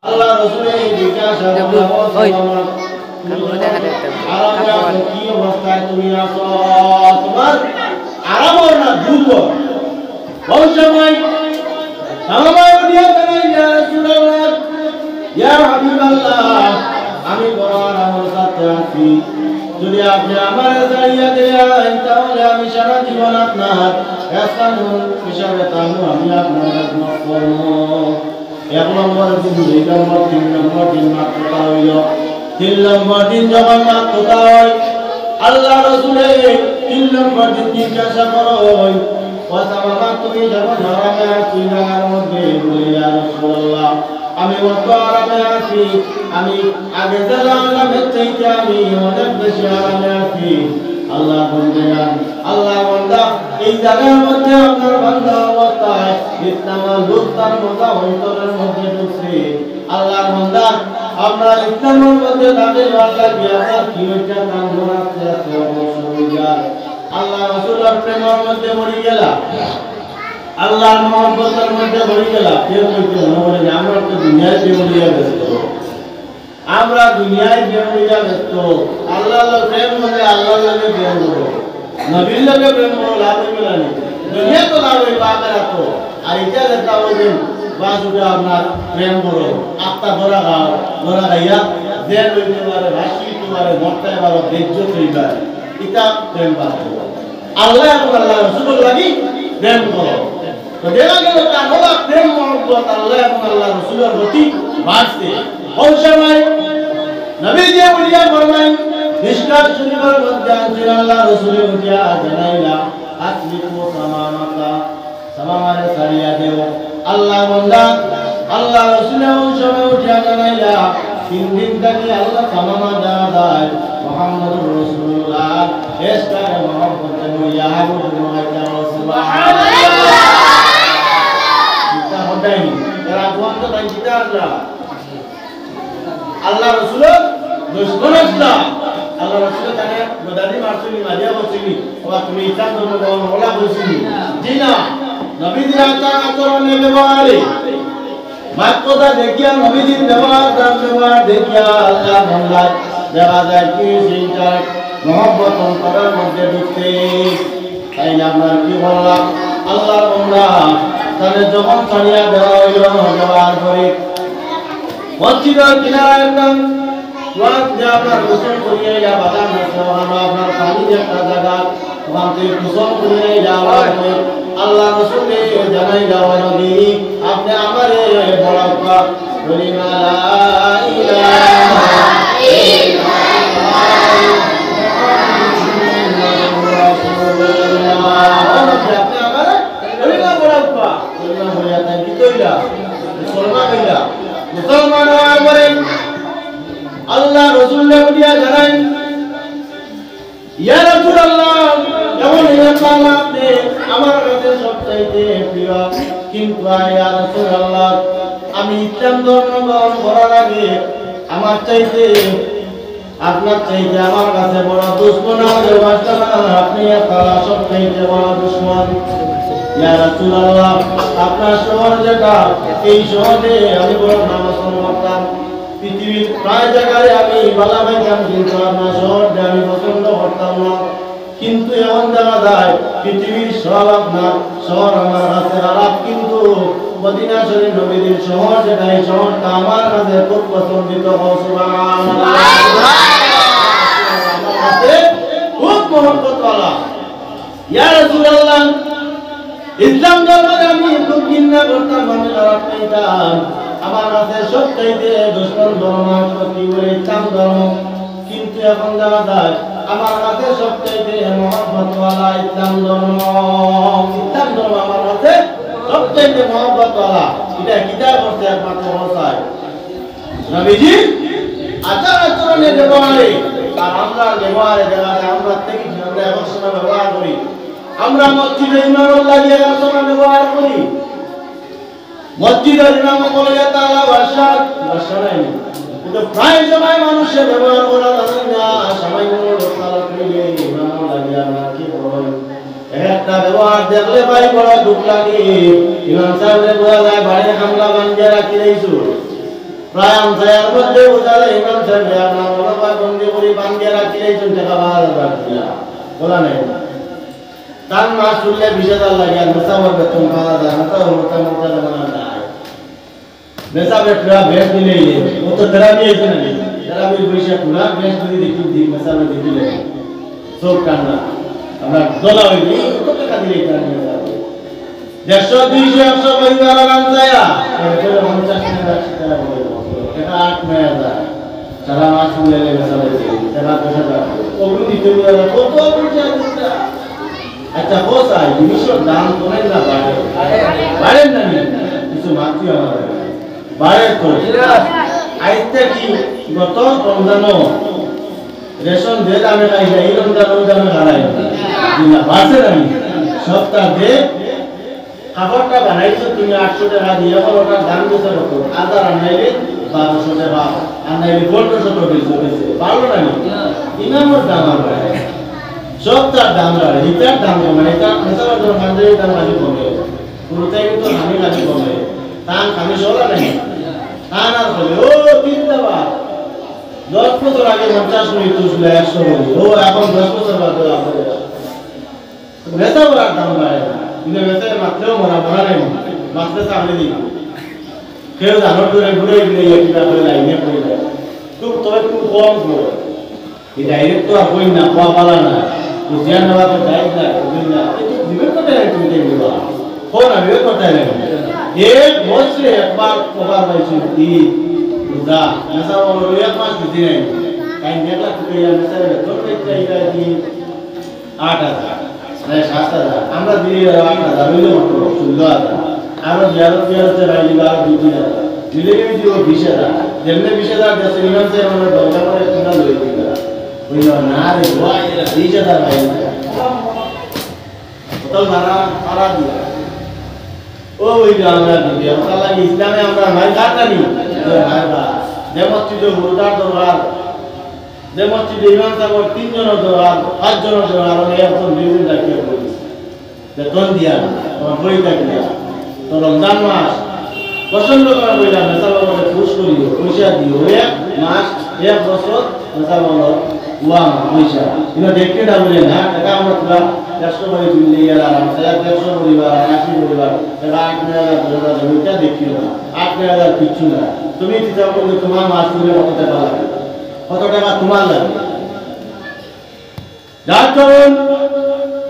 আল্লাহ রাসূলের জিজ্ঞাসা কি অবস্থায় তুমি আছো, তোমার আরাম না দুর্বল কোন সময় সাহাবায়ে দিয়া জানাই ইয়া রাসূলুল্লাহ ইয়া হাবিবাল্লাহ আমি বড় আরামের সাথে আছি, যদি আপনি আমার জানিয়ে দেন তাহলে আমি সারা জীবন আপনার ihsan হিসাবে থাকবো, আমি আপনার খেদমত করব। এক নম্বর দিন, দুই নম্বর, তিন নম্বর দিন মাত্রতা হইল। তিন নম্বর দিন যখন মাত্রতা হয় আল্লাহ রাসূলের তিন নম্বর দিন জিজ্ঞাসা করো কথা বাবা তুমি যখন আরামে আছি জায়গার মধ্যে বলি ইয়া রাসূলুল্লাহ আমি অত আরামে আছি, আমি আগে যারা আরামের চাইতে আমি অনেক বেশি আরামে আছি। আল্লাহ বললেন আল্লাহ বান্দা এই জায়গার মধ্যে আপনার বান্দা অবস্থায় ইসলামের লুৎফার মজা অন্তরের মধ্যে ঢুকছে। আল্লাহ বান্দা আপনার ইসলামের মধ্যে দাঁড়িয়ে হওয়ার লাগে আপনার কি হইতে কান ধরাচ্ছে আছে অবশ্যই যায়। আল্লাহ রাসূলের প্রেমের মধ্যে পড়ে গেলা, আল্লাহর মহব্বতের মধ্যে পড়ে গেলা। কেউ কইতে বলে আমরা তো দুনিয়ায় জীবনিয়া ব্যস্ত, আমরা দুনিয়ায় জীবনিয়া ব্যস্ত। আল্লাহর প্রেম মধ্যে আল্লাহর লাগে প্রেম করো, নবীর লাগে প্রেম করো, লাভ হইবে না। দুনিয়া তো লাভ হইবে আখিরাত। আর এটা যেটা বলেন বাসুটা আপনার প্রেম করো, আত্মা ধরা খাও, ধরা খাইয়া দেন হইতে পারে, ভাসি হইতে পারে, মরতে পারো, বেজ্জত হইবে, এটা প্রেম পাবো। আল্লাহ এবং আল্লাহ রাসূল লাগি প্রেম করো। তো দেখা গেল আমরা প্রেম মহব্বত আল্লাহ এবং আল্লাহ রাসূলের প্রতি বাড়ছে। ওই সময় নবীজি বলিয়া ফরমাইন মিশকাত শরীফের মধ্যে আছে আল্লাহ রাসূলের উঠিয়া জানাইলা আসলিকু সামামাতা, সামামারে সারিয়া দেও। আল্লাহ বান্দা আল্লাহ রাসূলের ওই সময় উঠিয়া জানাইলা তিন দিন থেকে আল্লাহ সামামা দেওয়া যায় মুহাম্মদুর রাসূলুল্লাহ এসকারে মহব্বতে মইয়া হাবুদ মাইতা সুবহানাল্লাহ। এটা হদাইনি এরা কোনটা তাই কিতা আল্লাহ রাসূলের দুশমন আসলা, আল্লাহ রাসূল তাকে গদারি মারছিলি, মারিয়া বলছিলি, ওয়া তুমি ইসলাম ধর্ম গ্রহণ ওলা বলছিলি জি না। নবীজির আচরণে ব্যবহারে বাক্যটা দেখিয়া, নবীজির ব্যবহার দেখিয়া আল্লাহ বান্দা দেখা যায় কি সেইটা মহব্বত অন্তরের মধ্যে ঢুকতে। তাই আপনার কি বললাম আল্লাহ বান্দা তাহলে যখন ছাড়িয়া দেওয়া হইল ব্যবহার করে মসজিদের কিনারায় একদম আপনার গোসল করিয়ে যা বাজার আপনার পানি একটা জায়গা ওখান থেকে গোসল করিয়ে যাওয়া হবে। আল্লাহ রসুলে জানাই যাওয়া নদী আপনি আমারে বড় বলি মুসলমান বলেন আল্লাহ রাসূল উঠিয়া জানাই ইয়া রাসূলুল্লাহ যেমন আপনি আমার কাছে সবচাইতে প্রিয়, কিন্তু ইয়া রাসূলুল্লাহ আমি ইসলাম ধর্ম গ্রহণ করার আগে আমার চাইতে আপনার চাইতে আমার কাছে বড় দুশমন আপনি সবচাইতে বড় দুশমন। ইয়া রাসূলুল্লাহ আপনার শহর যেটা এই শহরে আমি বড় নামাজ পড়তাম, পৃথিবীর প্রায় জায়গায় আমি ভালো পাইতাম, কিন্তু আপনার শহরটা আমি পছন্দ করতাম না। কিন্তু এমন দেখা যায় পৃথিবীর সব আপনার শহর আমার কাছে খারাপ, কিন্তু মদিনা শরীফ নবীর শহর যেটা এই শহরটা আমার কাছে খুব পছন্দিত। সুবহানাল্লাহ, আমার কাছে খুব মহব্বতওয়ালা। ইয়া রাসূলুল্লাহ ইসলাম ধর্মে আমি খুব ঘৃণা করতাম, আমি খারাপ পাইতাম, আমার কাছে সবচাইতে দুশমন ধর্ম কি বলে ইসলাম ধর্ম। কিন্তু এখন দেখা যায় আমার কাছে সবচাইতে মহব্বতওয়ালা ইসলাম ধর্ম। ইসলাম ধর্ম আমার কাছে সবচাইতে মহব্বতওয়ালা। এটা কিতাব করতে একমাত্র ভাষায় নবীজি আচার আচরণে ব্যবহারে আর আমরা ব্যবহারে দেখা যায় আমরা থেকে আমরা এক সময় ব্যবহার করি, আমরা মসজিদে ইমামত লাগিয়ে এক সময় ব্যবহার করি, মসজিদের ইমাম বলে তাআলা ভাষা নাই, কিন্তু প্রায় সময় মানুষের ব্যবহার করা জানে না। সামান্য লোকসালা করিলে ইমাম লাগিয়ে আমরা কি বল একটা ব্যবহার দেখলে ভাই বড় দুঃখ লাগে। ইমাম সাহেবরে বলা যায় বাড়ি হামলা বাঞ্জা রাখি দিয়েছো, প্রায় আমসায়ার মধ্যে বোঝালে ইমাম সাহেব আপনার মনোভাব বন্দি করি বান্দিয়ে রাখিলে এই টাকা 12,000 বলা নেই তার মাস শুনলে 20,000 লাগে আর মেসাবার বেতন পাওয়া যায় না তো মোটামুটি জমানা যায় মেসাবে পুরা বেশ দিলে ও তো তেরাবি আছে না তেরাবির পয়সা পুরা বেশ দিলে দেখি দিই মেসাবে দিলে সব কান্না আমরা দলা হইনি কত টাকা দিলে এটা মেসাবে 150 200 100 পরিবার আমসায়া এর 50 টাকা এটা 8,000 সারা মাস শুনলে মেসাবে তেরা 10,000 ওগুলো দিতে বলে কত পয়সা দিতে আচ্ছা কোথায় জিনিসের দাম কমে না বাড়ে না কিছু মাতৃ আমাদের বাড়ে তো আইতে কি গত রমজানও রেশন যে দামে খাইছে এই রমজানও দামে খারাই না বাড়ছে না সপ্তাহে খাবারটা বানাইছো তুমি 800 টাকা দিয়ে এখন ওটার দাম দিতে কত আদা রান্নাইলে 1200 টাকা আর নাইলে 1200 টাকা দিয়েছে পারলো না ইমামের দাম আর বাড়ে সবটার দাম বাড়ে এটার দাম কমে এটা মেসাবার যখন খান্দের দাম খালি কমে পুরোটাই কিন্তু আমি খালি কমে তান খালি সরা নেই তান আর বলে ও তিনটা বার 10 বছর আগে 50 মিনিট তুলছিল 100 বলি ও এখন 10 বছর বাদে আপনাদের মেসাবার দাম বাড়ে না কিন্তু মেসায় মাত্রেও মরা নেই মাত্রে সামনে দিই কেউ জানোর ধরে ঘুরে গেলে একটা করে লাইনে পড়ে যায় তবে খুব কম ঘুরে এই ডাইরেক্ট তো আপনি না পাওয়া না উজিয়ান নেওয়া তো ডাইরেক্ট না বুঝলা এটা দিবেন কোথায় তুমি দেখবা কোন আমি কোথায় নেব এক বছরে একবার কবার পাইছি দি বুঝা মেসা বলো এক মাস দিতে নাই কাই নেলা থেকে মেসা তো পেইটা দি 8,000 না 7,000 আমরা দিই 8,000 হইলো মাত্র 16,000 আর জিয়ারতে রাইলি আর 2,000 দিলে কি দিও 20,000 যেমনে 20,000 দেশে ইমাম সাহেব আমরা দরকার করে কিনা লই দিবা হইলো না রে ভাই 20,000 ভাই তোর মারা দিয়া ও হইলো আমরা দিবি আমরা লাগি ইসলামে আমরা নাই কাটানি ভাইরা যে মসজিদে হুদার দরবার যে মসজিদে ইমাম সাহেব 3 জন দরবার 5 জন দরবার আর একজন দুইজন ডাকিয়ে বলি যে তোর দিয়া তোমার বই ডাকিয়া তো রমজান মাস পছন্দ করা বইলা মেসাল বলে খুশ করিও পয়সা দিও এক মাস এক বছর মেসাল বলো ওয়া পয়সা কিন্তু দেখতে না বলে না টাকা আমরা পুরো 100 করে দিলে আর আরাম সে 150 পরিবার 80 পরিবার টাকা 8,000 জমিটা দেখিও না 8,000 কিছু না তুমি চিন্তা করলে তোমার মাস করে কত টাকা লাগে কত টাকা তোমার লাগে যার করুন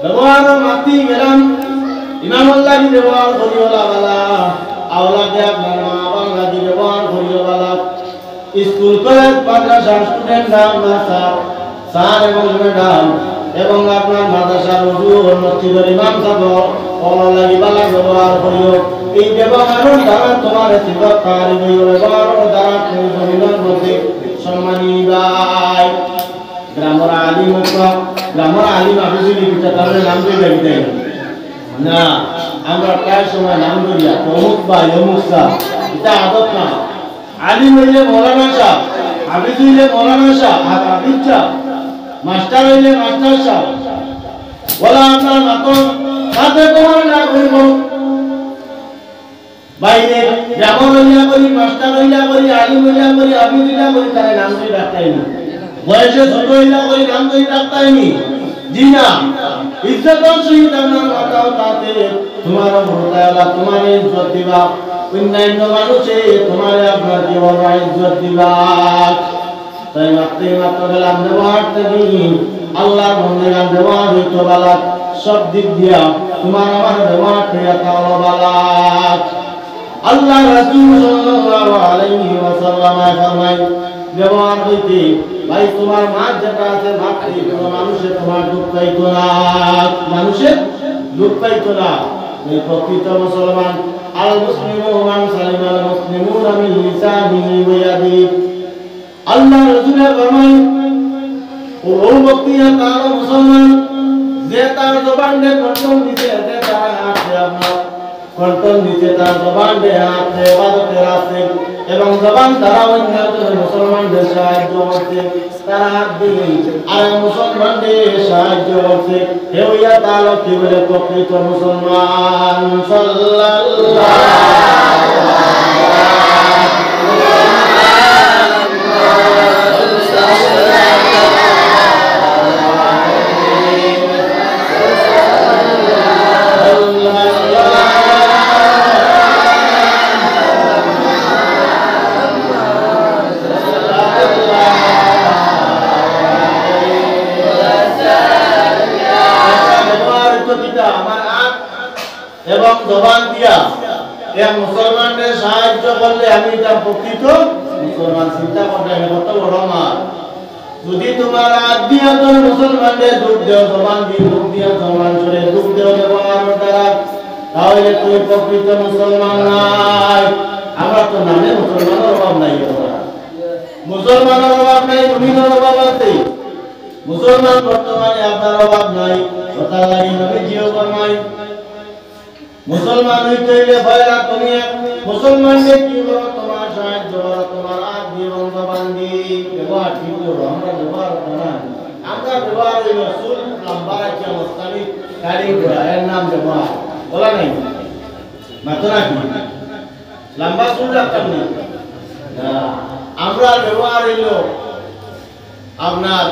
ব্যবহার মাতি গেলাম ইমাম আল্লাহ কি ব্যবহার করিওলা বালা আওলাদে আপনার মা বাবা কি ব্যবহার করিও বালা স্কুল কলেজ মাদ্রাসা স্টুডেন্ট নাম না স্যার এবং ম্যাডাম এবং আপনার মাদ্রাসার হুজুর মসজিদের ইমাম সাহেব আল্লাহ কি বালা ব্যবহার করিও এই ব্যবহারের দ্বারা তোমার জীবন কারি হইও ব্যবহারের দ্বারা তুমি জমিনের মধ্যে সম্মানী ভাই গ্রামের আলিম আবিজি লিখিত তাহলে নাম দিয়ে দেয় না আমরা প্রায় সময় নাম করিয়া অমুক বা অমুক সাহ এটা আদত না আলিম হইলে মৌলানা সাহ আবিজ হইলে মৌলানা সাহ আর আবিজ সাহ মাস্টার হইলে মাস্টার সাহ বলা আপনার মাতন তাতে তোমার না করিব বাইরে যেমন হইলা করি মাস্টার হইলা করি আলিম হইলা করি আবিজ হইলা করি তারা নাম দিয়ে ডাক্তাই না বয়সে ছোট হইলা করি নাম দিয়ে ডাক্তাই নি জি না ইজ্জতের সহিত আপনার মাতাও তাতে তোমার ভোটালা তোমার ইজ্জত দিবা অন্যান্য মানুষে তোমার আপনার জীবন ইজ্জত দিবা তাই মাত্র গেলাম ব্যবহার থেকে আল্লাহর বন্দেগান ব্যবহার হইতো বালা সব দিক দিয়া তোমার আমার ব্যবহার থেকে তাহলে বালা আল্লাহ রাসূল সাল্লাল্লাহু আলাইহি ওয়াসাল্লাম ফরমায় ব্যবহার হইতে ভাই তোমার মাছ যেটা আছে মাতৃ কোনো মানুষের তোমার দুঃখ পাইতো না মানুষের দুঃখ পাইতো না এই প্রকৃত মুসলমান আল মুসলিমু মান সালিম আল মুসলিমুনা মিন লিসানিহি ওয়া ইয়াদিহি আল্লাহ রাসূলের ফরমান ও ব্যক্তি তার মুসলমান যে তার জবানে কন্ট্রোল দিতে আছে তার হাতে আপনার কন্ট্রোল দিতে তার জবানে হাতে ইবাদতে রাখে এবং জবান দ্বারা অন্য মুসলমানদের সাহায্য করতে তারা হাত দিয়ে আর মুসলমানদের সাহায্য করতে হে হইয়া তাহলে কি বলে প্রকৃত মুসলমান সাল্লাল্লাহু আলাইহি তো মুসলমান চিন্তা করতে কত বড় মার যদি তোমার আত্মীয়ত মুসলমানদের দুধ দেও জবান দিয়ে দুধ দিয়ে জবান চলে দুধ দেও ব্যবহার দ্বারা তাহলে তুমি প্রকৃত মুসলমান নাই আমরা তো নামে মুসলমানের অভাব নাই মুসলমানের অভাব নাই মুমিনের অভাব আছে মুসলমান বর্তমানে আপনার অভাব নাই কথা লাগে নবী জিও ফরমাই মুসলমান হইতে হইলে ভাইরা তুমি মুসলমানদের কি করো তোমার সাহায্য তোমার আত্মীয় বন্ধু-বান্ধবী ব্যবহার ঠিক করো আমরা ব্যবহার করা আমরা ব্যবহার হইল চুল লম্বা রাখি অবস্থানি গাড়ি ঘোড়া এর নাম ব্যবহার বলা নাই মাত্র নাকি লম্বা চুল রাখতাম না আমরা ব্যবহার হইল আপনার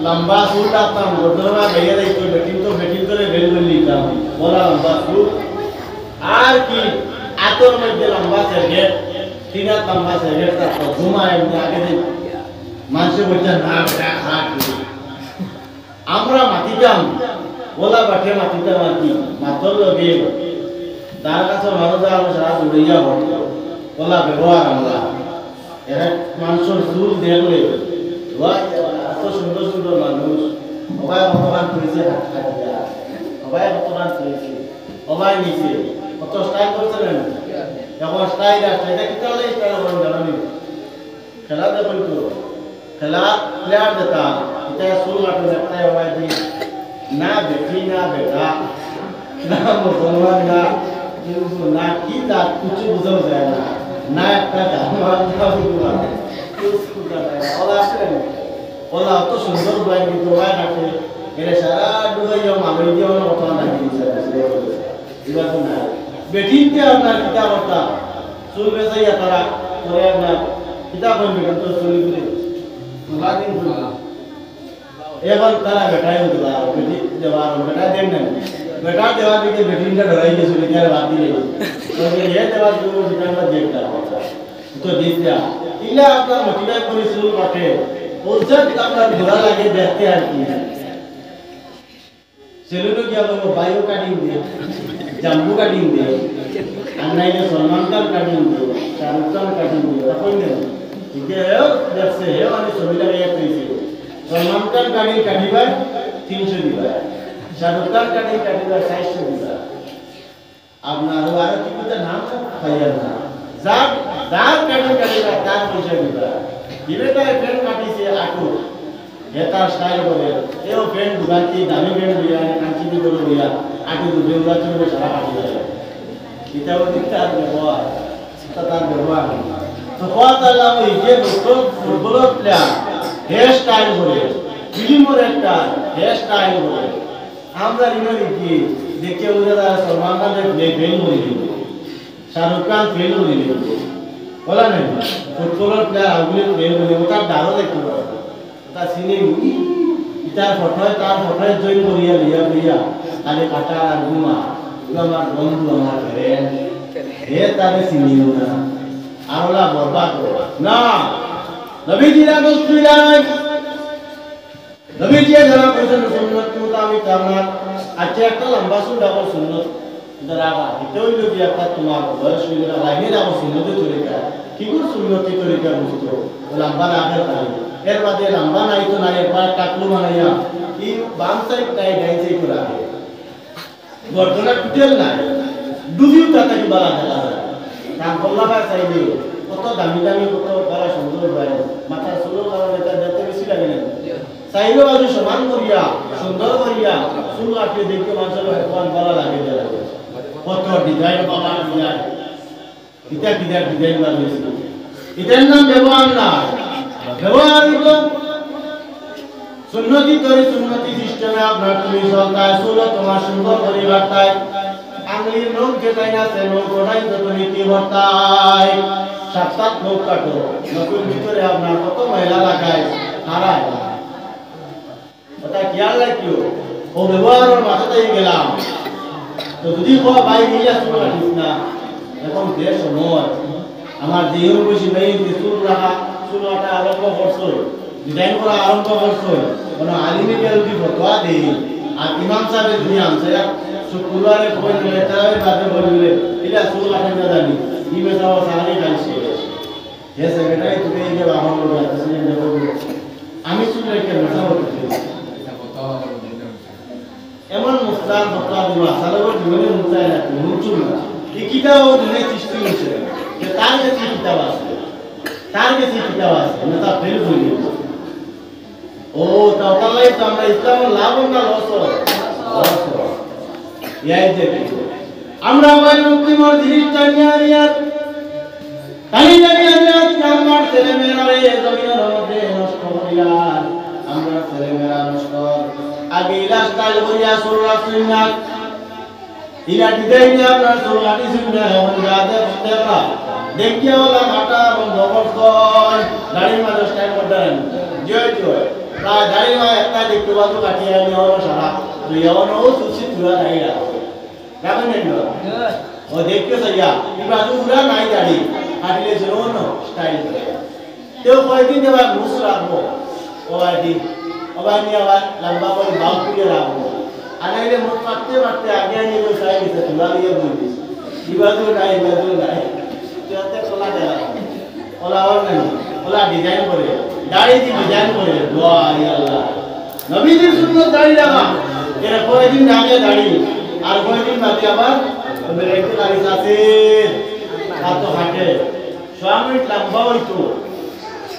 লম্বা চুল রাখতাম ঘটনা ভেঙে দিত বেটিং করে বেল করে নিতাম বলা লম্বা চুল আর কি আতর মধ্যে লম্বা সেগেট তিনা লম্বা সেগেট তা ঘুমায় এমনি আগে মানুষ বলছে না হাট আমরা মাটিতাম বলা বাঠে মাটিতাম আর কি মাতর লগে তার কাছে মানুষ আরো সারা দৌড়িয়া পড়ত বলা ব্যবহার আমরা এরা মানুষের চুল দেখলে এত সুন্দর সুন্দর মানুষ সবাই ভগবান করেছে সবাই ভগবান করেছে সবাই নিচে কত স্টাইল করছিলেন এখন স্টাইল আছে এটা কি তাহলে স্টাইল করেন জানি খেলা দেখুন তো খেলা প্লেয়ার দেতা এটা শুরু আপনি দেখতে হয় যে না বেটি না বেটা না মুসলমান না হিন্দু না কি তা কিছু বোঝা যায় না না একটা জানোয়ার না বুঝা ওলা আসলে ওলা অত সুন্দর বই কিন্তু ওই রাখে এর সারা ডুবাইয়া মাগরি দিয়ে অন্য কথা না দিয়েছে এবার না বেটিতে আপনার কিতাব একটা চুল বেসাইয়া তারা করে আপনার কিতাব বলবে কিন্তু চুল গুলি দিন এবার তারা বেটাই হতো বেটি দেওয়ার বেটা দেন না বেটা দেওয়ার দিকে বেটিনটা ধরাই গেছে চলে আর বাদ দিয়ে তবে এ দেওয়ার জন্য সেটা দেখটা তো দিতে ইলা আপনার মোটিভেট করে চুল কাটে বলছে আপনার ঘোরা লাগে দেখতে আর কি সেলুনে কি আপনার বায়ো কাটিং দিয়ে জাম্বু কাটিং দিয়ে আর নাইলে সলমান খান কাটিং দিয়ে শাহরুখ খান কাটিং দিয়ে তখন নেই ঠিক আছে দেখছে হে মানে ছবি লাগাইয়া কইছে সলমান খান কাটিং কাটিবার 300 দিবা শাহরুখ খান কাটিং কাটিবার 400 দিবা আপনার আর কি কথা নাম পাইয়া না যার যার কাটিং কাটিবার তার পয়সা দিবা দিবে তার ফ্রেন্ড কাটিছে আটু এটা স্টাইল করে এও ফ্রেন্ড দুগাতি দামি ফ্রেন্ড দিয়া কাঞ্চি দি করে দিয়া আটু দুবেলা চলে সারা কাটি যায় এটাও তার ব্যবহার তার ব্যবহার তো কথা লাভ এই যে ফুটবল প্লেয়ার হেয়ার স্টাইল করে ফিল্মের একটা হেয়ার স্টাইল করে আমরা ইনারি কি দেখে ওরা সলমান খানের ফেল করে দিল শাহরুখ খান ফেল করে দিল বলা নাই ফুটবল প্লেয়ার আগুলি ফেল করে ওটা দারো দেখতে পারে তা সিনে তার ফটোয় জয়েন করিয়া লিয়া তাহলে কাটা আর ঘুমা আমার বন্ধু আমার ফ্রেন্ড হে তারে চিনিও না আরলা বরবাদ না নবীজিরা দোস্ত নাই নবীজি যারা বলেছেন সুন্নাত মোতাবেক আপনার আচ্ছা একটা লম্বা সুন্নাত সুন্নাত দাঁড়াবা এটাই যদি একটা তোমার বয়স হইলে না লাইনে যাবো সুন্নতের তরিকা কি করে সুন্নতের তরিকা বুঝতো লম্বা রাখের তাই এর বাদে লম্বা নাই তো নাই একবার টাকলু বানাইয়া এই বাম সাইড নাই ডাইন সাইড করে রাখে গর্দনা টুটেল নাই ডুবিও তাকে বালা দেখা যায় কাম করলাবা চাইলে কত দামি দামি কত বালা সুন্দর হয় মাথার চুলো কারণে তার দেখতে বেশি লাগে না চাইলে বাজু সমান করিয়া সুন্দর করিয়া চুল কাটিয়ে দেখতে মানুষের ভগবান বালা লাগে কত ডিজাইন বাবা ডিজাইন এটা ডিজাইন বানিয়েছে এটার নাম ব্যবহার না ব্যবহার হলো সুন্নতি তরি সুন্নতি সিস্টেমে আপনার তুমি চলতায় চুলো তোমার সুন্দর পরিবারটায় আঙুলির নখ যেটাই না সে নখ ওটাই তো তুমি কি ভর্তায় সাত নখ কাটো নখের ভিতরে আপনার কত ময়লা লাগায় হারায় ওটা খেয়াল রাখিও ও ব্যবহারের মাথাতেই গেলাম তো যদি ভাই নিয়ে চুল কাটিস না এখন যে সময় আমার দেহের বেশি নেই চুল রাখা চুল কাটা আরম্ভ করছো ডিজাইন করা আরম্ভ করছো কোনো আলিমকে যদি ফতোয়া দেই আর ইমাম সাহেব যদি আনছে শুক্রবারে কই দিলে তাই বাদে বলবে এটা চুল কাটা না জানি ই মেসাও সাহারি খাইছে हे सेक्रेटरी तुझे ये बाबा लोग आते हैं जब আমি শুনে একটা মজা হচ্ছে এমন মুস্তান বক্তা দিবা সালাবর জীবনে মুস্তান আছে মুচুল এই কিতাব দুনে সৃষ্টি হয়েছে যে তার কাছে কিতাব আছে না তা ফেল হয়ে ও তাওতালাই তো আমরা ইসলাম লাভ না লস ইয়াই যে আমরা ওই মুসলিমর জিনিসটা নিয়ে তাই জানি আমার ছেলে মেয়েরা এই জমিনের মধ্যে নষ্ট করিয়া আমরা ছেলে মেয়েরা নষ্ট আগে রাস্তায় বইয়া সুরা সুন্না ইলা দিদাই না আপনার সুরাটি সুন্না এমন গাদে বন্ধেরা দেখিয়া ওলা মাটা বন্ধ করছয় গাড়ি মাঝে স্টাইল করতেন জয় প্রায় গাড়ি মা একটা দেখতে বাজু কাটিয়া নিয়ে হলো সারা তুই এমন ও সুশি তুলা দাঁড়িয়ে রাখবেন ও দেখতে চাইয়া এই বাজু পুরা নাই গাড়ি কাটিলে যেন স্টাইল তেও কয়েকদিন আবার ঘুষ রাখবো নিয়ে আবার লম্বা করে বাউ পুড়িয়ে রাখবো আনাইলে মুখ মারতে আগে নিয়ে সাই দিতে তুলা দিয়ে বলছিস ইবাজু নাই তুই তোলা দেওয়া ওলা আর নাই ওলা ডিজাইন করে দাড়ি দিয়ে ডিজাইন করে দোয়া আল্লাহ নবীজির সুন্নাত দাড়ি রাখা এরা কয়েকদিন আগে দাড়ি আর কয়েকদিন বাদে আবার মেরে একটু দাড়ি আছে আর তো হাঁটে স্বামী লম্বা হইতো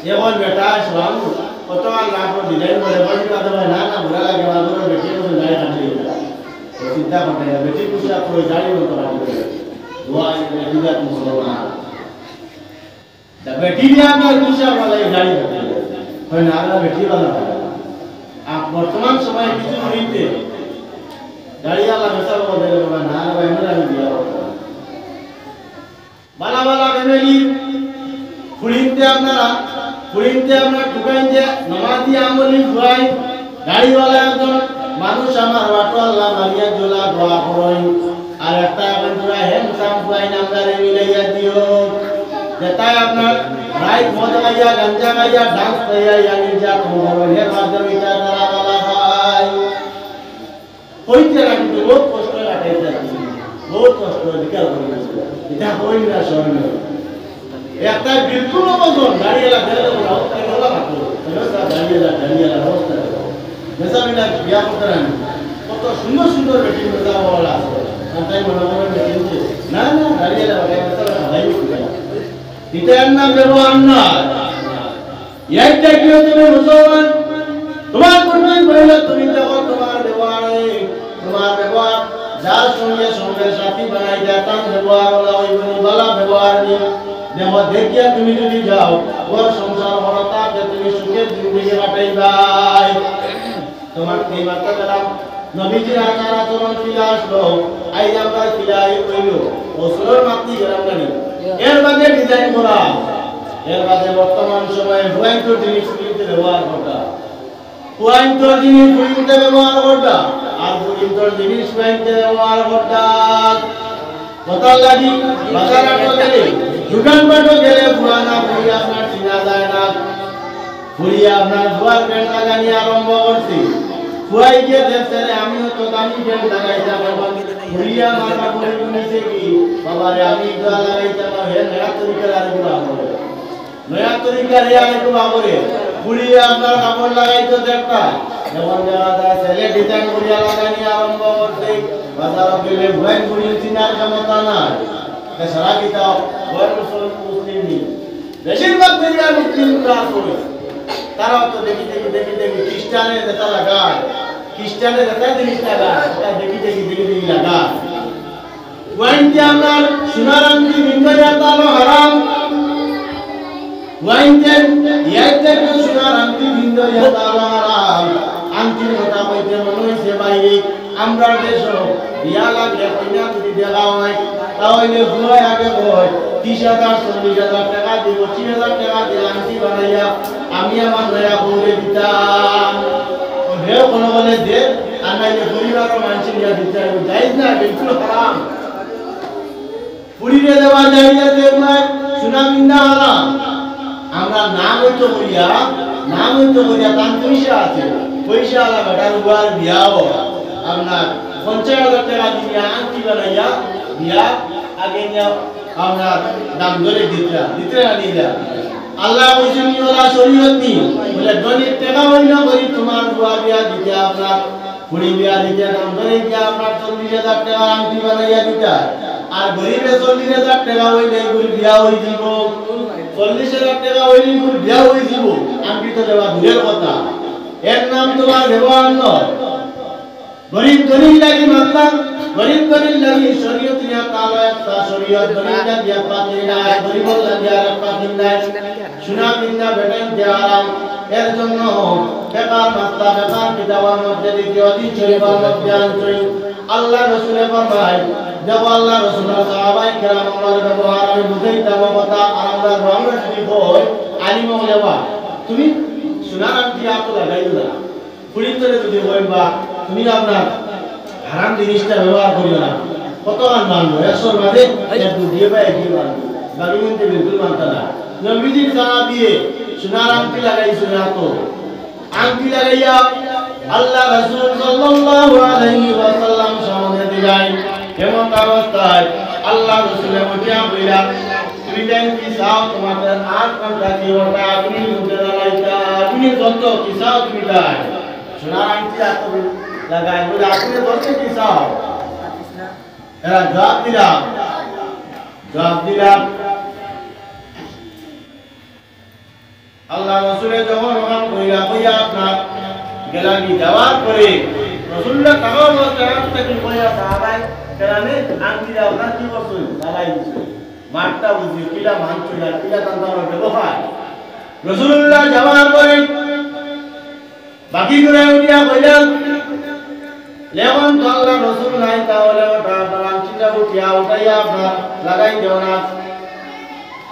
এখন বেটা স্বামী কত লাখ ডিজাইন করে বড় কথা হয় না বুড়া লাগে বাবুর বেটি করে দাঁড়িয়ে থাকলে চিন্তা করতে বেটি খুশি করে দাঁড়িয়ে বলতে পারবে দোয়া দিদা মুসলমান দা বেটি নিয়ে আমরা খুশি আমরা দাঁড়িয়ে থাকতে হয় না আমরা বেটি বানা আপ বর্তমান সময়ে কিছু নিতে দাঁড়িয়ে আলা মেসাল বলে বলা না ভাই আমরা দিয়া বালা বালা ফ্যামিলি ফুরিতে আমরা ঢুকাইন যে নামাজি আমলি খুয়াই গাড়িওয়ালা একজন মানুষ আমার বাটো আল্লাহ মারিয়া জোলা দোয়া করই আর একটা বন্ধুরা হ্যান্ডসাম খুয়াই নামদারে মিলাইয়া দিও যেটাই আপনার রাইট মদ গাইয়া গাঞ্জা গাইয়া ডান্স গাইয়া ইয়ানি যা তোমার হে মাধ্যমে এটা তারা বলা ভাই হইতে না কিন্তু বহুত কষ্ট লাগাইতে বহুত কষ্ট বিকাল করে এটা হই না শরণ একটা বিলকুল মতন দাঁড়িয়ে লাগা দেলে বলাও তাই বলা মাত্র এটা দাঁড়িয়ে লাগা অবস্থা মেসামিনা বিয়া করতে না কত সুন্দর সুন্দর বেটি মেসা বলা আছে তাই মনে মনে বেটি না দাঁড়িয়ে লাগা মেসা ভাই এটার নাম ব্যবহার না এইটা কি তুমি মুসলমান তোমার কোরবান বইলে তুমি দেখো তোমার ব্যবহার যার সঙ্গে সাথী বানাই দেয় তার ব্যবহার হলো ওই বলা ব্যবহার নিয়ে দেখো দেখিয়া তুমি যদি যাও ওর সংসার হলো তাতে তুমি সুখের জিন্দগি কাটাইবাই তোমার এই মাত্রা গেলাম নবীজির আচার আচরণ ফিরে আসলো আই আমরা ফিরাই কইল ওসুরের মাতৃ গেলাম জানি এর বাদে ডিজাইন করা এর বাদে বর্তমান সময়ে হুয়াইতো জিনিস কিনতে ব্যবহার করা হুয়াইতো জিনিস কিনতে ব্যবহার করা আর হুয়াইতো জিনিস কিনতে ব্যবহার করা কথা লাগি বাজারহাটে গেলে দোকানপাটে গেলে পুরানা পুরি আপনার চিনা যায় না পুরি আপনার দুয়ার প্যান্ট লাগানি আরম্ভ করছি পুরাই গিয়ে দেখছে আমিও তো দামি প্যান্ট লাগাইতাম পুরিয়া মারবা করে নিছে কি বাবারে আমি দোয়া লাগাইতাম হে নয়া তরিকার আর কি বাবরে নয়া তরিকার হে আর কি বাবরে পুরিয়া আপনার কাপড় লাগাইতো দেখতা যেমন দেওয়া যায় ছেলে ডিজাইন পুরিয়া লাগানি আরম্ভ করছে বাজারে গেলে ভয় পুরি চিনার ক্ষমতা নাই সারা কিতাব ওয়ার মুসলিম নি বেশিরভাগ দুনিয়ার মুসলিম ক্লাস করে তারাও তো দেখি খ্রিস্টানের দেখা লাগায় খ্রিস্টানের দেখা জিনিস লাগায় ওটা দেখি লাগায় ওয়াইনতে আপনার সোনারান্তি বিন্দয়া তালো হারাম ওয়াইনতে ইয়াইতে সোনারান্তি বিন্দয়া তালো হারাম আন্তির কথা কইতে মনে হইছে বাইরে আমরা দেশ বিয়া লাগলে কইনা যদি দেওয়া হয় তাহলে ভয় আগে ভয় 30,000 40,000 টাকা দিব 30,000 টাকা দিয়ে আন্টি বানাইয়া আমি আমার নয়া বউরে দিতাম ওরে কোনো বলে দে আর নাইলে পরিবারের মানুষ নিয়ে দিতে যাইজ না বিলকুল হারাম পুরিরে দেওয়া যায় না দেওয়া সুনামিন্দা হারাম আমরা নাম হইতো করিয়া তার পয়সা আলা বেটার উয়ার বিয়াও আপনার 50,000 টাকা দিয়ে আন্টি বানাইয়া বিয়া আগে আপনার দাম ধরে দিতে আনিলা আল্লাহ বলেছেন ওরা শরীয়ত নি বলে গরিব টাকা হইল গরিব তোমার বুয়া বিয়া দিতে আপনার কুড়ি বিয়া দিতে দাম ধরে গিয়ে আপনার 40,000 টাকা আংটি বানাইয়া দিতে আর গরিবে 40,000 টাকা হইলে গরিব বিয়া হই দিব 40,000 টাকা হইলে গরিব বিয়া হই দিব আংটি তো দেওয়া দূরের কথা এর নাম তোমার ব্যবহার নয় গরিব লাগি মানলাম গরিব লাগি শরীয়ত নিয়া কালো একটা শরীয়ত গরিব লাগি পাতি না গরিব লাগি আর পাতি না শোনা বিন্দা বেটান দেওয়ারাম এর জন্য বেকার মাস্তা বেকার কিতাবের মধ্যে দ্বিতীয় দিন শরীফের মধ্যে আনছই আল্লাহ রাসূল ফরমায় দেব আল্লাহ রাসূল সাহাবায়ে কেরাম আমার ব্যবহার আমি বুঝাইতাম কথা আর আমরা রঙে যদি হয় আলিম ওলামা তুমি শোনা আনটি আপনি লাগাইও না পুলিশরে যদি হইবা তুমি আপনার হারাম জিনিসটা ব্যবহার করিও না কত গান মানবো 100 মাঝে একটু দিয়ে পাই কি মানবো গাড়ি কিনতে বিলকুল মানতা না নবীজির জানা দিয়ে সোনার আংটি লাগাইছো না তো আংটি লাগাইয়া আল্লাহ রাসূল সাল্লাল্লাহু আলাইহি ওয়াসাল্লাম সামনে দিলেন এমন অবস্থায় আল্লাহ রাসূলের মুখে বললেন তুমি জানেন কি চাও তোমাদের আট ঘন্টা কি ওটা আপনি মুখে লাগাইতা আপনি যত কি চাও তুমি দাও সোনার আংটি আপনি লাগাই বলে আপনি বলতে কি চাও এরা জবাব দিলাম আল্লাহ রাসূলের যখন ওখান কইয়া আপনার গেলানি দেওয়ার পরে রাসূলুল্লাহ সাল্লাল্লাহু আলাইহি ওয়াসাল্লাম কইয়া সাহাবায়ে কেরামে আংটি আপনার কি করছেন লাগাই দিছে মারটা বুঝি কিলা মানছিল কিলা তান্তার ব্যবহার রাসূলুল্লাহ যাওয়ার পরে বাকি করে উঠিয়া কইলেন লেমন তো আল্লাহ রাসূল নাই তাহলে ওটা আপনার আংটিটা উঠাইয়া আপনার লাগাই দেও না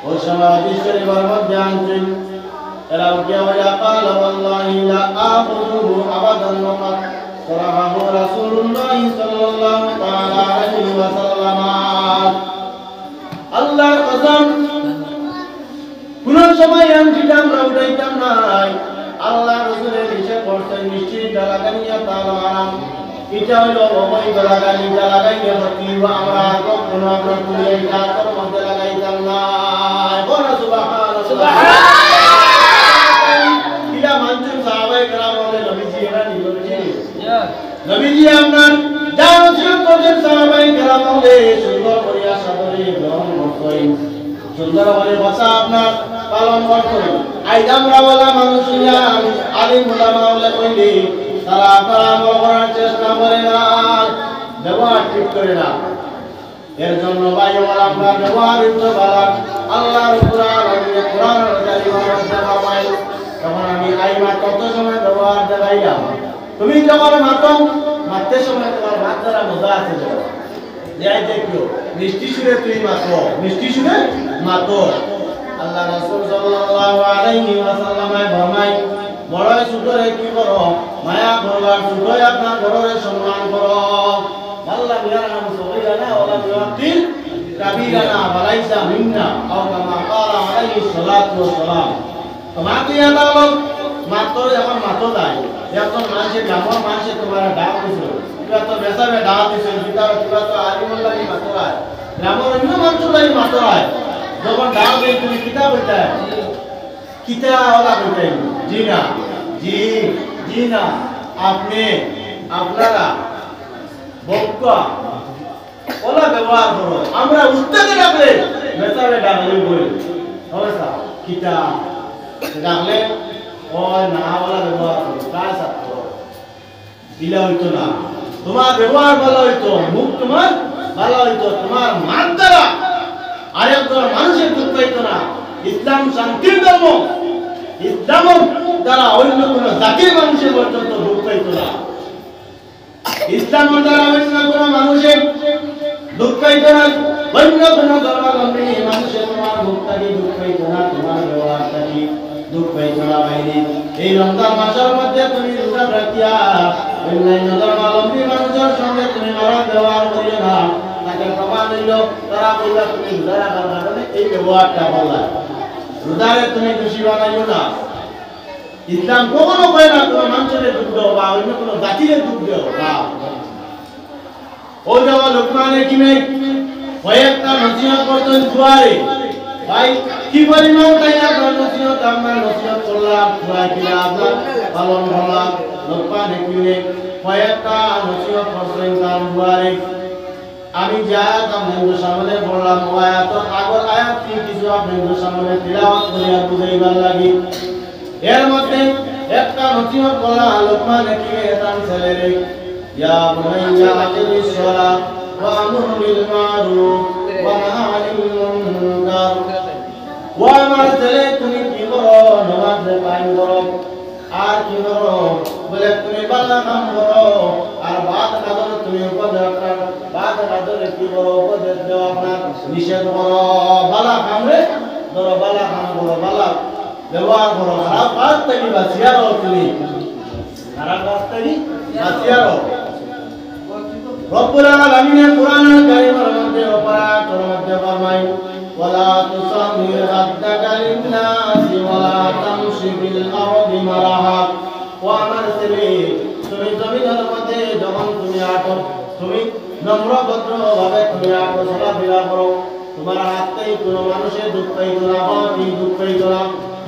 ওই সময় হাদিসের মধ্যে আনছেন এরা উঠিয়া বলে قال والله لا آخذه أبدا وقد صرحه رسول الله صلى الله تعالى عليه وسلم আল্লাহর কসম কোন সময় আংটিটা আমরা উঠাইতাম না আল্লাহ রাসূলের নিষেধ করতেন নিশ্চিত লাগাইয়া তাআলা আরাম এটা হলো অবৈধ লাগাইলে প্রতিবা আমরা কখনো আমরা তুলে এটা তোর মধ্যে লাগাইতাম না বলা সুবহানাল্লাহ কিলা মানছেন সাহাবায়ে কেরাম বলে নবীজি এরা নবীজি আপনার জানো ছিল তোদের সাহাবায়ে কেরাম বলে সুন্দর করিয়া সাদরে গ্রহণ করতেন সুন্দর করে ভাষা আপনার পালন করতেন আইদামরা ওয়ালা মানুষিয়া আলিম উলামা বলে কইলে তারা আপনার আমল করার চেষ্টা করে না ব্যবহার ঠিক করে না এর জন্য ভাই আমরা ব্যবহার আল্লাহ রাব্বুল আলামিন কোরআনের কারিমের মধ্যে ফরমায় তখন আমি আইমা কত সময় ব্যবহার দেখাইলাম তুমি যখন মারতে সময় তোমার হাত দ্বারা মজা আছে যাই দেখিও মিষ্টি সুরে তুই মিষ্টি সুরে মাতো আল্লাহ রাসূল সাল্লাল্লাহু আলাইহি ওয়াসাল্লাম ফরমায় বড় সুতরে কি করো মায়া করবার সুতরে আপনার ঘরের সম্মান করো আল্লাহ মিয়ানা মুসলিয়ানা ওয়া মিয়াতিল কাবীরানা ওয়ালাইসা মিন্না আও কামা ক্বালা আলাইহিস সালাতু ওয়াস সালাম তোমাকে আদালত মাত্র যখন মাতো দেয় যখন মানুষের গ্রামের মানুষে তোমার ডাক দিছিল কিবা তো বেসাবে ডাক দিছিল কিবা তো আলিমুল্লাহি মাতরায় গ্রামের অন্য মানুষলাই মাতরায় যখন ডাক দেয় তুমি কিতাব বলতে কিতা ওলা বলতে জি না আপনারা বক্কা ওলা ব্যবহার করো আমরা উত্তরে ডাকলে বেসাবে ডাকলে বলি অবস্থা কিতা ডাকলে ওই না ওলা ব্যবহার করো কাজ ছাত্র দিলা হইতো না তোমার ব্যবহার ভালো হইতো মুখ তোমার ভালো হইতো তোমার মান দ্বারা আরেকজন মানুষের দুঃখ হইতো না ইসলাম শান্তির ধর্ম ইসলাম দ্বারা অন্য কোন জাতির মানুষের পর্যন্ত দুঃখ হইতো না ইসলাম দ্বারা অন্য কোন মানুষের দুঃখ হইতো না অন্য কোন ধর্মাবলম্বী মানুষের তোমার মুখটাকে দুঃখ হইতো না তোমার ব্যবহারটাকে দুঃখ হইতো না বাইরে এই রমজান মাসের মধ্যে তুমি রোজা রাখিয়া অন্যান্য ধর্মাবলম্বী মানুষের সঙ্গে তুমি খারাপ ব্যবহার করিও না তাকে প্রমাণ হইল তারা বলল তুমি রোজা রাখার কারণে এই ব্যবহারটা বললা রোজারে তুমি খুশি বানাইও না ইসলাম কখনো কয় না তোমার মানুষের দুঃখ দেও বা অন্য কোনো জাতির দুঃখ দেও না ও যাওয়া লোকমানে কিনে কয়েকটা নসিহত করতেন দুয়ারে ভাই কি পরিমাণ তাই আপনার নসিহত আমরা নসিহত করলাম দুয়ারে কিনা আপনার পালন করলাম লোকমান হাকিমে কয়েকটা নসিহত করতেন তার দুয়ারে আমি যা আপনাদের সামনে পড়লাম ও আয়াত আগর আয়াত কিছু আপনাদের সামনে তিলাওয়াত করে আর বুঝাইবার লাগি এর মধ্যে একটা নসিহত বলা লোকমান হাকিমে তার ছেলেরে ইয়া বুনাইয়া আকিমিস সালাত ওয়া আমুর বিল মারুফ ওয়া নাহি আনিল মুনকার ওয়া আমার ছেলে তুমি কি করো নামাজ কায়েম করো আর কি করো বলে তুমি ভালো কাম করো আর বাদ কাজ তুমি উপদেশ বাদ কাজ কি করো উপদেশ দাও আপনার নিষেধ করো ভালো কাম রে ধরো ভালো কাম করো ভালো ব্যবহার করো খারাপ কাজ থেকে বাঁচিয়া রও তুমি খারাপ কাজ থেকে বাঁচিয়া রও রব্বুল আলামিন কোরআনুল কারীমের মধ্যে অপরাধের মধ্যে ফরমায় ওয়ালা তুসামির রাদ্দাকা লিন-নাসি ওয়ালা তামশি বিল আরদি মারাহা ও আমার ছেলে তুমি জমিনের মধ্যে যখন তুমি আটো তুমি নম্র ভদ্র ভাবে তুমি আটো চলাফেরা করো তোমার হাতটাই কোনো মানুষের দুঃখ পাইতো না বাড়ি দুঃখ পাইতো না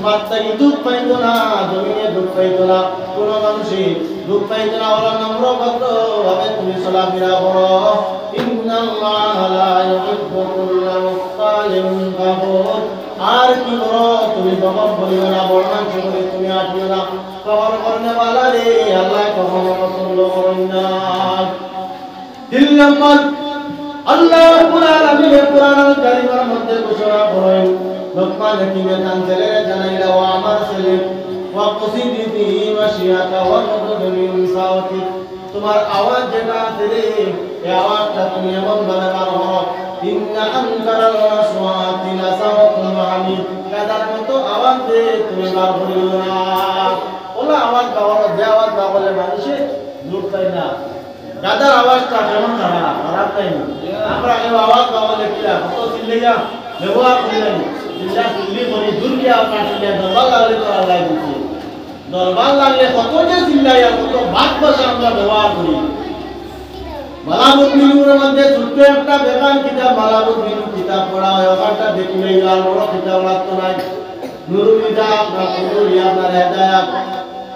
মাত্তাই দুঃখ পাইতো না জমিনে দুঃখ পাইতো না কোনো মানুষের দুঃখ পাইতো না ওরা নম্র ভদ্র ভাবে তুমি চলাফেরা করো ইন্নাল্লাহা লা ইউহিব্বু কুল্লা মুখতালিন ফাখুর আর কি করো তুমি জবাব বলিও না বর্ণনা করে তুমি আসিও না কবর করনে वाला রে আল্লাহ কখনো পছন্দ করেন না 3 নম্বর আল্লাহ রাব্বুল আলামিন কোরআনুল কারীমের মধ্যে ঘোষণা করেন লোকমান হাকিমের কান ছেলে জানাইলা ও আমার ছেলে ওয়া কসিদি ফি মাশিয়াকা ওয়া নদু মিন সাওতি তোমার আওয়াজ যেটা ছেলে এই আওয়াজটা তুমি এমন ভাবে বার করো ইন্না আনকারাল আসওয়াতি লাসাওতুল হামিদ কাদার মতো আওয়াজ দিয়ে তুমি বার করিও না ওলা আওয়াজ গাওয়ার যে আওয়াজ গাওয়ালে মানুষে লুট পায় না গাদার আওয়াজটা কেমন খারাপ তাই না আমরা এই আওয়াজ গাওয়ালে কি কত চিল্লাইয়া ব্যবহার করিলেন চিল্লা চিল্লি করে দূর গিয়া আপনার চিল্লা দরবার লাগলে তো আল্লাহ দিচ্ছে দরবার লাগলে কত যে চিল্লাইয়া কত বাদ বসে আমরা ব্যবহার করি মালাবুত মিনুর মধ্যে ছোট্ট একটা বেকার কিতাব মালাবুত মিনু কিতাব পড়া হয় ওখানটা দেখলে আর বড় কিতাব লাগতো না নুরুল কিতাব না নুরুল আপনার হেদায়াত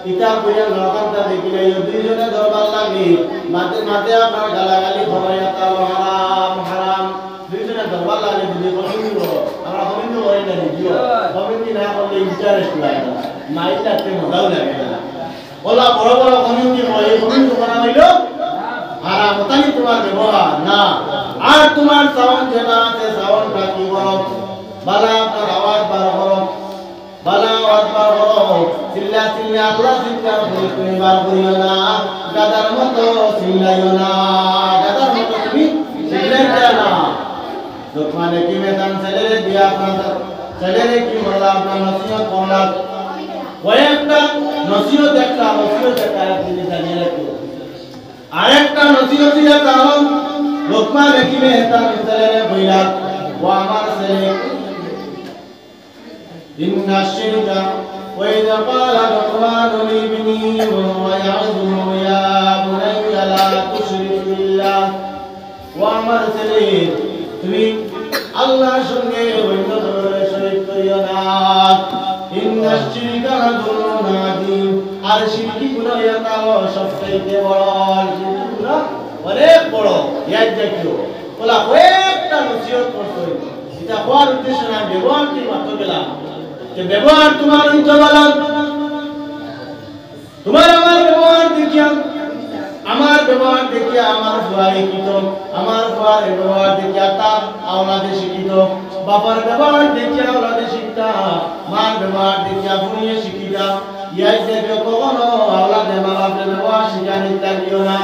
কিতাব পড়ে ওখানটা দেখলে দুইজনে দরবার লাগে মাঝে মাঝে আপনার গালাগালি খবরায়া তাল হারাম হারাম দুইজনে দরবার লাগে যদি কমিটি করো আমরা কমিটি করি না দিও কমিটি না করলে ইন্টারেস্ট লাগে না মাইল লাগতে মজাও লাগে না ওলা বড় বড় কমিটি হয় এই কমিটি করা হইলো হারাম তাই তোমার ব্যবহার না আর তোমার সাউন্ড যেটা আছে সাউন্ডটা কি করো বালা আপনার আওয়াজ বার করো বালা আওয়াজ বার করো চিল্লা চিল্লা আল্লাহ চিল্লা করে তুমি বার করিও না গাদার মতো চিল্লাইও না গাদার মতো তুমি চিল্লাইতে না লোকমান হাকিমে তার ছেলেরে দিয়া আপনার ছেলেরে কি বললা আপনার নসিহত করলা কয়েকটা নসিহত একটা আপনি জানিয়ে রাখো আরেকটা নসিহত দিয়া তাও লোকমান হাকিমে তার ছেলেরে বইলা ও আমার ছেলে ইন্না শিরকা ওয়া ইযা ক্বালা লুকমান লিবনিহি ওয়া হুয়া ইয়া'যুহু ইয়া বুনাইয়া লা তুশরিক বিল্লাহ ও আমার ছেলে তুমি আল্লাহর সঙ্গে অন্য ধরনের শরীক করিও না ইন্না শিরকা যুলমুন আযীম আর শিরকি গুনাহ ইয়াতাও সবচেয়ে বড় শিরকি গুনাহ অনেক বড় ইয়াদ দেখিও বলা কয়েকটা নসিহত করতে এটা হওয়ার উদ্দেশ্য না ব্যবহার কি মাত্র গেলাম যে ব্যবহার তোমার উচ্চবালা তোমার আমার ব্যবহার দেখিয়া আমার ফুয়ারে শিক্ষিত আমার ফুয়ারে ব্যবহার দেখিয়া তার আওলাদে শিক্ষিত বাবার ব্যবহার দেখিয়া আওলাদে শিক্ষিতা মার ব্যবহার দেখিয়া বুনিয়ে শিক্ষিতা ইয়াই দেখে কখনো আওলাদে মা বাপের ব্যবহার শিখানি থাকিও না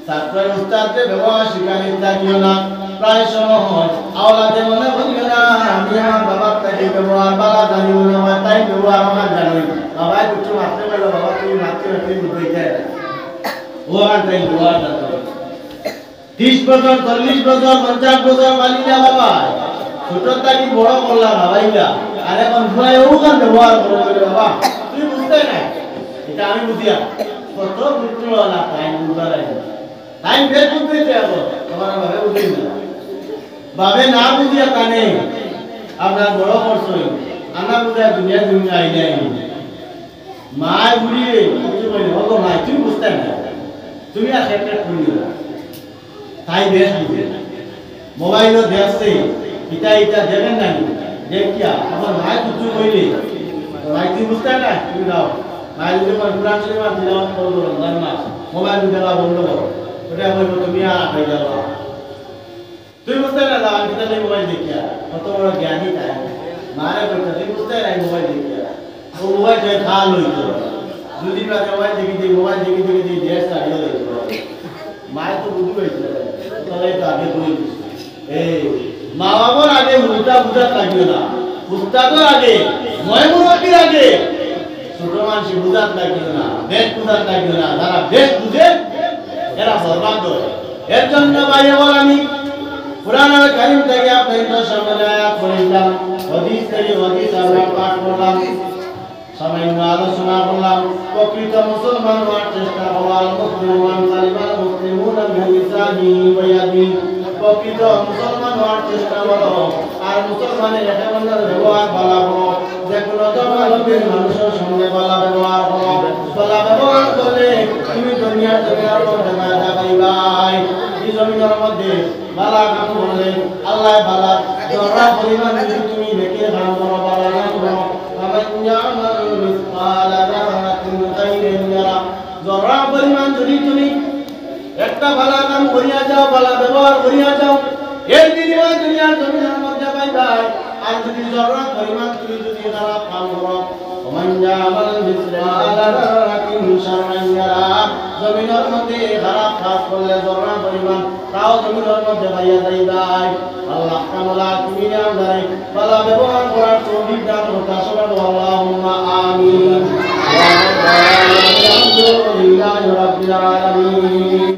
ছাত্রের উস্তাদকে ব্যবহার শিখানি থাকিও না প্রায় সময় আওলাদে মনে করিও না আমি আমার বাবার থেকে ব্যবহার বালা জানিও না আমার তাই ব্যবহার আমার জানি বাবাই কিছু মারতে পারলো বাবা তুমি মারতে বুঝতে যায় ওয়ার তাই ওয়ার 30 বছর 40 বছর 50 বছর মালিকা বাবা ছোট থেকে বড় করলা বাবাইলা আর এখন ভয় ওখান ব্যবহার করে বাবা তুই বুঝতে না এটা আমি বুঝিয়া কত বুঝলো না তাই বুঝার তাই বেশ বুঝতে হবে তোমার ভাবে বুঝি না ভাবে না বুঝিয়া কানে আপনার বড় পড়ছই আমরা বুঝা দুনিয়া দুনিয়া আইলে মায় বুড়িয়ে কিছু বলি হলো মা তুই বুঝতে না তুমি আর একটা করি না তাই বেশ বুঝে মোবাইলও দেখছে ইটা ইটা দেখেন না দেখিয়া আমার মায় কিছু কইলে মাই তুই বুঝতে না তুমি দাও মাই যদি আমার পুরান সিনেমা দিলাম করবো না মোবাইল দেখা বন্ধ করো ওটা বলবো তুমি আর হয়ে যাবো তুই বুঝতে না দাও আমি তাহলে মোবাইল দেখিয়া কত বড় জ্ঞানী তাই মারে বলতে তুই বুঝতে নাই মোবাইল দেখিয়া ও মোবাইল থেকে খাল হইতো দুদিন রাতে মোবাইল দেখি দেশ ছাড়িয়ে হইতো মায়ের তো বুঝি হয়েছিল তাহলে তো আগে বই এই মা বাবার আগে উল্টা বুঝা লাগিও না উস্তাদের আগে ময়মুরব্বির আগে ছোট মানুষ বুঝাত লাগিও না বেশ বুঝাত লাগিও না যারা বেশ বুঝে এরা বরবাদ হয় এর জন্য ভাই বল আমি কুরআন আল কারীম থেকে আপনাদের সামনে আয়াত পড়লাম হাদিস থেকে হাদিস আমরা পাঠ করলাম সামান্য আলোচনা করলাম প্রকৃত মুসলমান হওয়ার চেষ্টা হওয়াল মুসলমান সালিমাল মুসলিমুনা বিলিসানি ওয়া ইয়াদি প্রকৃত মুসলমান হওয়ার চেষ্টা করো আর মুসলমানের একেবারে ব্যবহার ভালো করো যে কোনো ধর্মের মানুষের সঙ্গে ভালো ব্যবহার করো ভালো ব্যবহার করলে তুমি দুনিয়ার জমির মধ্যে ফায়দা পাইবাই এই জমিনের মধ্যে ভালো কাম করলে আল্লাহ ভালো জরা পরিমাণ যদি তুমি দেখে কাম করো ভালো কাম করো ফামান ইয়ামাল মিসকালা যারাতিন খাইরান ইয়ারা জরা পরিমাণ যদি তুমি একটা ভালো কাম করিয়া যাও ভালো ব্যবহার করিয়া যাও এর বিনিময়ে দুনিয়ার জমিনের মধ্যে পাইবাই আর যদি জরা পরিমাণ তুমি যদি খারাপ কাম করো ওমান ইয়ামাল মিসকালা যারাতিন শাররান ইয়ারা জমিনের মধ্যে খারাপ কাজ করলে জরা পরিমাণ তাও জমিনের মধ্যে পাইয়া যাইবাই আল্লাহ তাআলা তুমি আমাদের ভালো ব্যবহার করার তৌফিক দান করুন আল্লাহুম্মা আমিন ওয়া আলহামদুলিল্লাহি রাব্বিল আলামিন